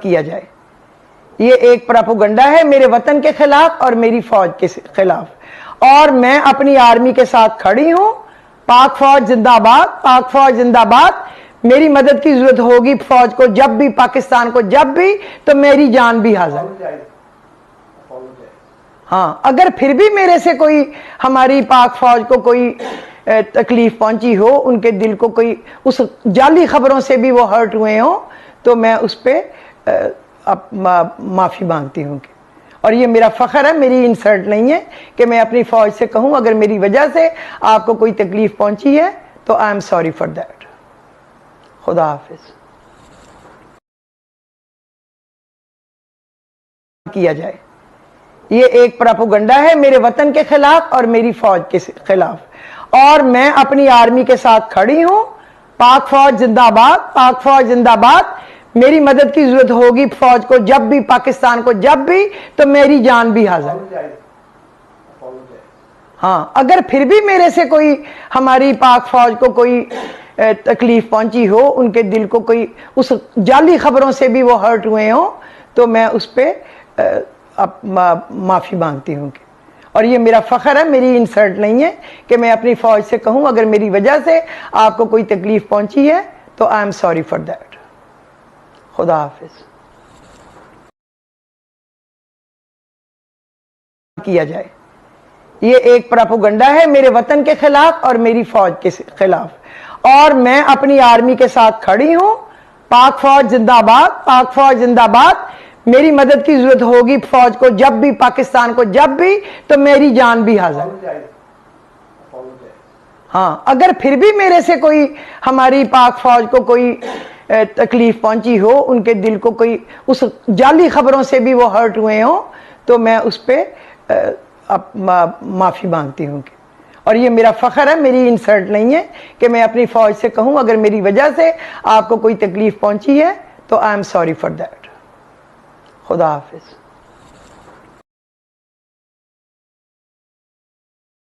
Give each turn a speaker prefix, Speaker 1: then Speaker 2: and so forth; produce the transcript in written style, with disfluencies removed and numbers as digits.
Speaker 1: کیا جائے. یہ ایک پراپوگنڈا ہے میرے وطن کے خلاف اور میری فوج کے خلاف، اور میں اپنی آرمی کے ساتھ کھڑی ہوں. پاک فوج زندہ باد، پاک فوج زندہ باد. میری مدد کی ضرورت ہوگی فوج کو جب بھی، پاکستان کو جب بھی، تو میری جان بھی حاضر. ہاں، اگر پھر بھی میرے سے کوئی، ہماری پاک فوج کو کوئی تکلیف پہنچی ہو، ان کے دل کو کوئی اس جعلی خبروں سے بھی وہ ہرٹ ہوئے ہوں، تو میں اس پہ معافی مانگتی ہوں. اور یہ میرا فخر ہے، میری انسلٹ نہیں ہے کہ میں اپنی فوج سے کہوں اگر میری وجہ سے آپ کو کوئی تکلیف پہنچی ہے تو I am sorry for that. خدا حافظ. کیا جائے. یہ ایک پراپوگنڈا ہے میرے وطن کے خلاف اور میری فوج کے خلاف، اور میں اپنی آرمی کے ساتھ کھڑی ہوں. پاک فوج زندہ باد، پاک فوج زندہ باد. میری مدد کی ضرورت ہوگی فوج کو جب بھی، پاکستان کو جب بھی، تو میری جان بھی حاضر. ہاں، اگر پھر بھی میرے سے کوئی، ہماری پاک فوج کو کوئی تکلیف پہنچی ہو، ان کے دل کو کوئی اس جعلی خبروں سے بھی وہ ہرٹ ہوئے ہوں، تو میں اس پہ معافی مانگتی ہوں. اور یہ میرا فخر ہے، میری انسلٹ نہیں ہے کہ میں اپنی فوج سے کہوں اگر میری وجہ سے آپ کو کوئی تکلیف پہنچی ہے تو I am sorry for that. خدا حافظ. کیا جائے. یہ ایک پراپوگنڈا ہے میرے وطن کے خلاف اور میری فوج کے خلاف، اور میں اپنی آرمی کے ساتھ کھڑی ہوں. پاک فوج زندہ باد، پاک فوج زندہ باد. میری مدد کی ضرورت ہوگی فوج کو جب بھی، پاکستان کو جب بھی، تو میری جان بھی حاضر. ہاں، اگر پھر بھی میرے سے کوئی، ہماری پاک فوج کو کوئی تکلیف پہنچی ہو، ان کے دل کو کوئی اس جعلی خبروں سے بھی وہ ہرٹ ہوئے ہوں، تو میں اس پہ معافی مانگتی ہوں. اور یہ میرا فخر ہے، میری انسلٹ نہیں ہے کہ میں اپنی فوج سے کہوں اگر میری وجہ سے آپ کو کوئی تکلیف پہنچی ہے تو I am sorry for that. خدا حافظ.